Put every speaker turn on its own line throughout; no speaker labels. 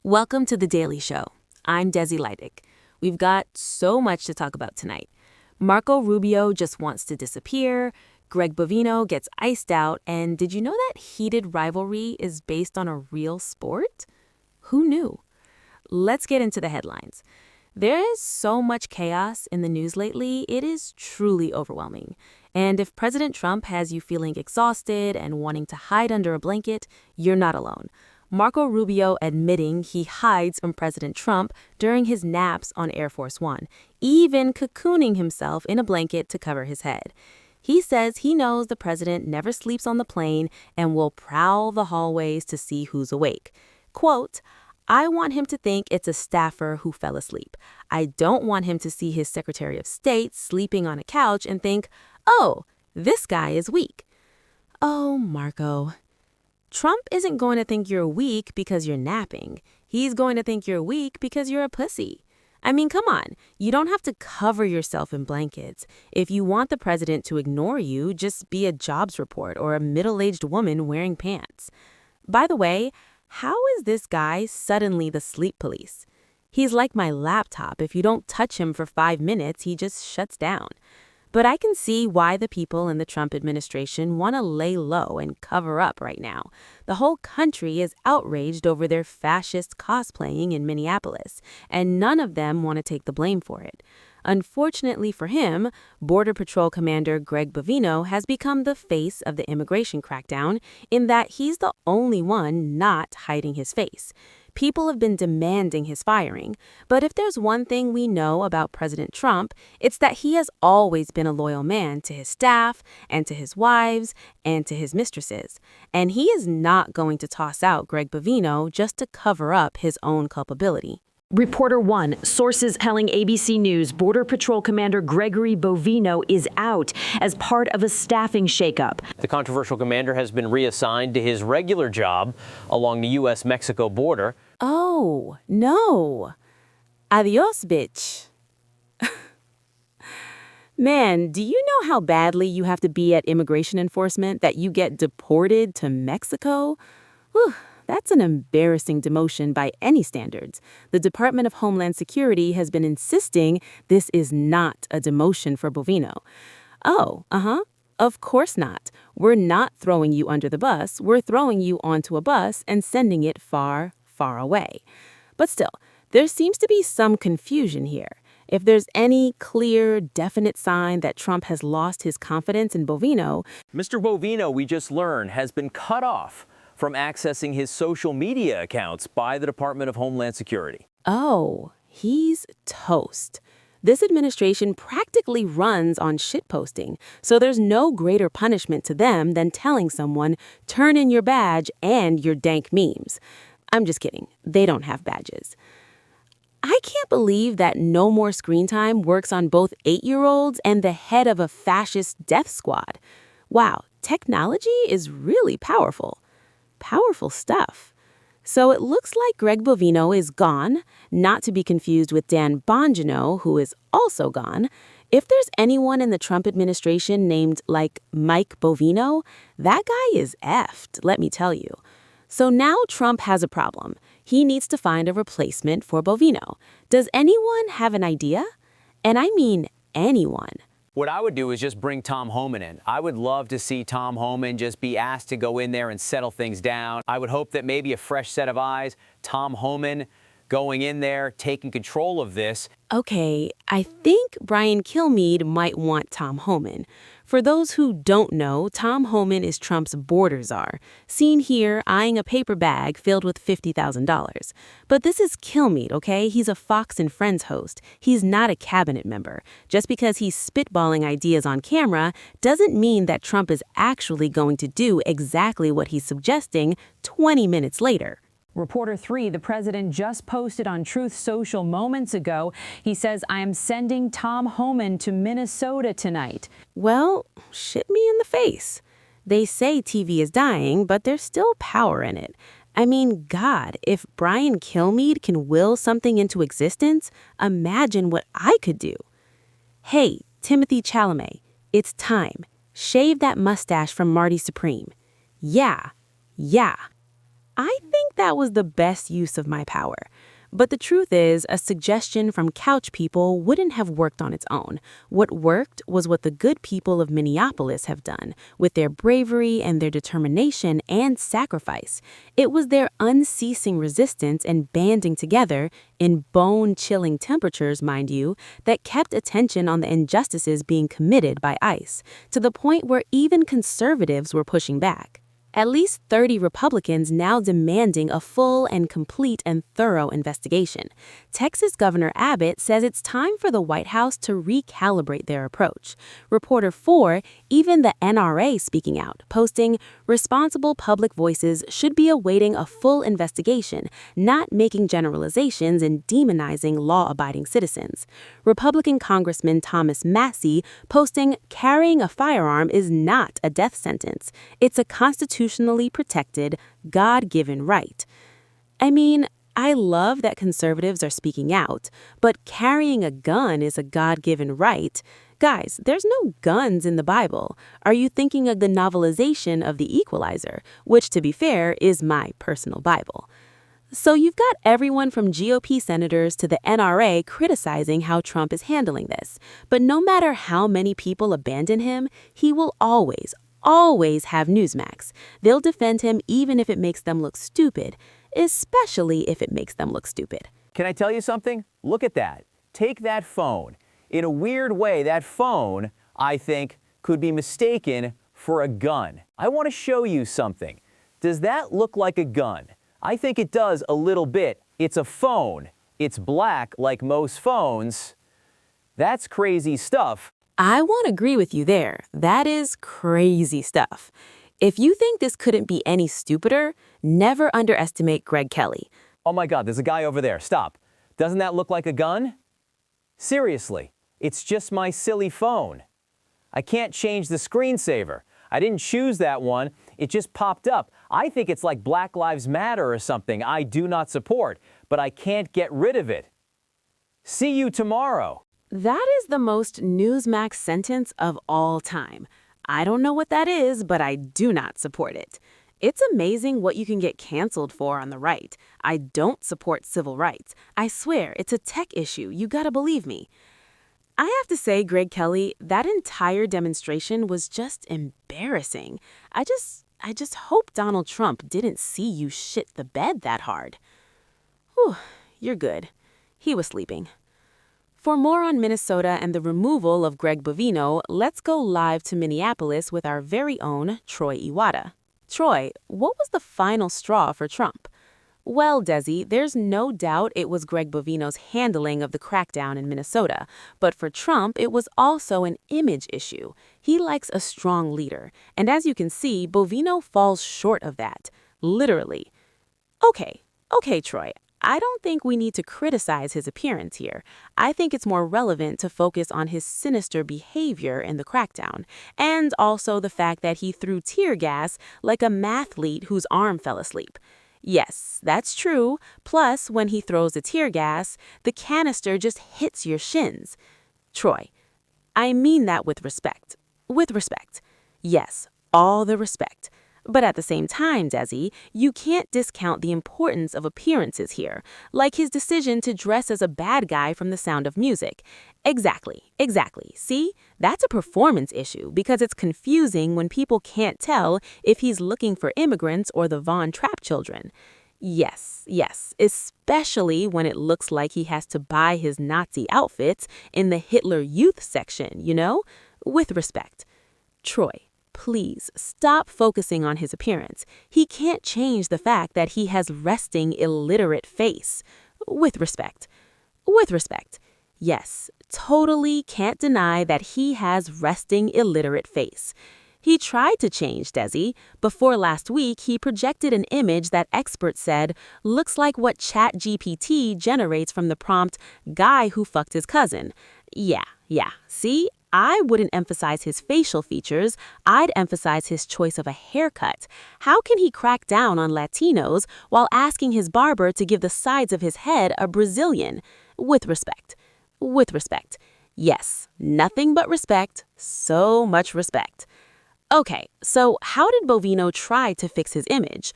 Welcome to The Daily Show. I'm Desi Lydic. We've got so much to talk about tonight. Marco Rubio just wants to disappear, Greg Bovino gets iced out, and did you know that heated rivalry is based on a real sport? Who knew? Let's get into the headlines. There is so much chaos in the news lately, it is truly overwhelming. And if President Trump has you feeling exhausted and wanting to hide under a blanket, you're not alone. Marco Rubio admitting he hides from President Trump during his naps on Air Force One, even cocooning himself in a blanket to cover his head. He says he knows the president never sleeps on the plane and will prowl the hallways to see who's awake. Quote, I want him to think it's a staffer who fell asleep. I don't want him to see his Secretary of State sleeping on a couch and think, oh, this guy is weak. Oh, Marco. Trump isn't going to think you're weak because you're napping. He's going to think you're weak because you're a pussy. I mean, come on. You don't have to cover yourself in blankets. If you want the president to ignore you, just be a jobs report or a middle-aged woman wearing pants. By the way, how is this guy suddenly the sleep police? He's like my laptop. If you don't touch him for 5 minutes, he just shuts down. But I can see why the people in the Trump administration want to lay low and cover up right now. The whole country is outraged over their fascist cosplaying in Minneapolis, and none of them want to take the blame for it. Unfortunately for him, Border Patrol Commander Greg Bovino has become the face of the immigration crackdown in that he's the only one not hiding his face. People have been demanding his firing, but if there's one thing we know about President Trump, it's that he has always been a loyal man to his staff and to his wives and to his mistresses. And he is not going to toss out Greg Bovino just to cover up his own culpability.
Reporter 1, sources telling ABC News Border Patrol Commander Gregory Bovino is out as part of a staffing shakeup.
The controversial commander has been reassigned to his regular job along the U.S.-Mexico border.
Oh, no. Adios, bitch. Man, do you know how badly you have to be at immigration enforcement that you get deported to Mexico? Whew. That's an embarrassing demotion by any standards. The Department of Homeland Security has been insisting this is not a demotion for Bovino. Oh, of course not. We're not throwing you under the bus. We're throwing you onto a bus and sending it far, far away. But still, there seems to be some confusion here. If there's any clear, definite sign that Trump has lost his confidence in Bovino,
Mr. Bovino, we just learned, has been cut off from accessing his social media accounts by the Department of Homeland Security.
Oh, he's toast. This administration practically runs on shitposting, so there's no greater punishment to them than telling someone, turn in your badge and your dank memes. I'm just kidding. They don't have badges. I can't believe that no more screen time works on both 8-year-olds and the head of a fascist death squad. Wow, technology is really powerful. Powerful stuff. So it looks like Greg Bovino is gone, not to be confused with Dan Bongino, who is also gone. If there's anyone in the Trump administration named like Mike Bovino, that guy is effed, let me tell you. So now Trump has a problem. He needs to find a replacement for Bovino. Does anyone have an idea? And I mean anyone.
What I would do is just bring Tom Homan in. I would love to see Tom Homan just be asked to go in there and settle things down. I would hope that maybe a fresh set of eyes, Tom Homan going in there, taking control of this.
Okay, I think Brian Kilmeade might want Tom Homan. For those who don't know, Tom Homan is Trump's border czar, seen here eyeing a paper bag filled with $50,000. But this is Kilmeade, okay? He's a Fox and Friends host. He's not a cabinet member. Just because he's spitballing ideas on camera doesn't mean that Trump is actually going to do exactly what he's suggesting 20 minutes later.
Reporter 3, the president just posted on Truth Social moments ago. He says, I am sending Tom Homan to Minnesota tonight.
Well, shit me in the face. They say TV is dying, but there's still power in it. I mean, God, if Brian Kilmeade can will something into existence, imagine what I could do. Hey, Timothy Chalamet, it's time. Shave that mustache from Marty Supreme. Yeah. I think that was the best use of my power. But the truth is, a suggestion from couch people wouldn't have worked on its own. What worked was what the good people of Minneapolis have done, with their bravery and their determination and sacrifice. It was their unceasing resistance and banding together, in bone-chilling temperatures, mind you, that kept attention on the injustices being committed by ICE, to the point where even conservatives were pushing back. At least 30 Republicans now demanding a full and complete and thorough investigation. Texas Governor Abbott says it's time for the White House to recalibrate their approach. Reporter 4, even the NRA speaking out, posting, "Responsible public voices should be awaiting a full investigation, not making generalizations and demonizing law-abiding citizens." Republican Congressman Thomas Massey posting, "Carrying a firearm is not a death sentence. It's a constitutionally protected, God-given right." I mean, I love that conservatives are speaking out, but carrying a gun is a God-given right. Guys, there's no guns in the Bible. Are you thinking of the novelization of The Equalizer, which, to be fair, is my personal Bible? So you've got everyone from GOP senators to the NRA criticizing how Trump is handling this. But no matter how many people abandon him, he will always have Newsmax. They'll defend him even if it makes them look stupid, especially if it makes them look stupid.
Can I tell you something? Look at that. Take that phone. In a weird way, that phone, I think, could be mistaken for a gun. I want to show you something. Does that look like a gun? I think it does a little bit. It's a phone. It's black like most phones. That's crazy stuff.
I want to agree with you there. That is crazy stuff. If you think this couldn't be any stupider, never underestimate Greg Kelly.
Oh my God, there's a guy over there. Stop. Doesn't that look like a gun? Seriously, it's just my silly phone. I can't change the screensaver. I didn't choose that one. It just popped up. I think it's like Black Lives Matter or something I do not support, but I can't get rid of it. See you tomorrow.
That is the most Newsmax sentence of all time. I don't know what that is, but I do not support it. It's amazing what you can get canceled for on the right. I don't support civil rights. I swear, it's a tech issue. You gotta believe me. I have to say, Greg Kelly, that entire demonstration was just embarrassing. I just hope Donald Trump didn't see you shit the bed that hard. Whew, you're good. He was sleeping. For more on Minnesota and the removal of Greg Bovino, let's go live to Minneapolis with our very own Troy Iwata. Troy, what was the final straw for Trump? Well, Desi, there's no doubt it was Greg Bovino's handling of the crackdown in Minnesota. But for Trump, it was also an image issue. He likes a strong leader. And as you can see, Bovino falls short of that. Literally. Okay, Troy. I don't think we need to criticize his appearance here. I think it's more relevant to focus on his sinister behavior in the crackdown, and also the fact that he threw tear gas like a mathlete whose arm fell asleep. Yes, that's true. Plus, when he throws the tear gas, the canister just hits your shins. Troy, I mean that with respect. With respect. Yes, all the respect. But at the same time, Desi, you can't discount the importance of appearances here, like his decision to dress as a bad guy from The Sound of Music. Exactly. See, that's a performance issue because it's confusing when people can't tell if he's looking for immigrants or the Von Trapp children. Yes, especially when it looks like he has to buy his Nazi outfits in the Hitler Youth section, you know? With respect. Troy, please stop focusing on his appearance. He can't change the fact that he has resting illiterate face. With respect. Yes, totally can't deny that he has resting illiterate face. He tried to change, Desi. Before last week, he projected an image that experts said looks like what ChatGPT generates from the prompt, "guy who fucked his cousin." Yeah. See? I wouldn't emphasize his facial features. I'd emphasize his choice of a haircut. How can he crack down on Latinos while asking his barber to give the sides of his head a Brazilian? With respect. Yes, nothing but respect. So much respect. Okay, so how did Bovino try to fix his image?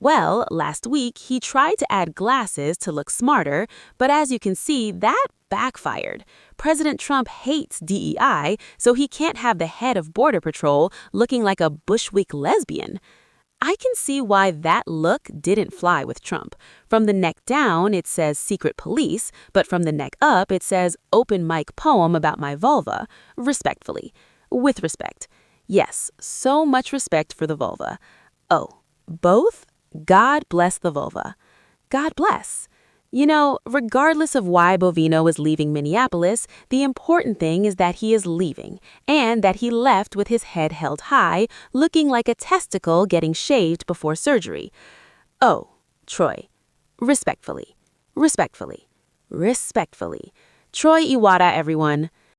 Well, last week, he tried to add glasses to look smarter, but as you can see, that backfired. President Trump hates DEI, so he can't have the head of Border Patrol looking like a Bushwick lesbian. I can see why that look didn't fly with Trump. From the neck down, it says secret police, but from the neck up, it says open mic poem about my vulva. Respectfully. With respect. Yes, so much respect for the vulva. Oh, both? God bless the vulva. God bless. You know, regardless of why Bovino is leaving Minneapolis, the important thing is that he is leaving, and that he left with his head held high, looking like a testicle getting shaved before surgery. Oh, Troy. Respectfully. Respectfully. Respectfully. Troy Iwata, everyone.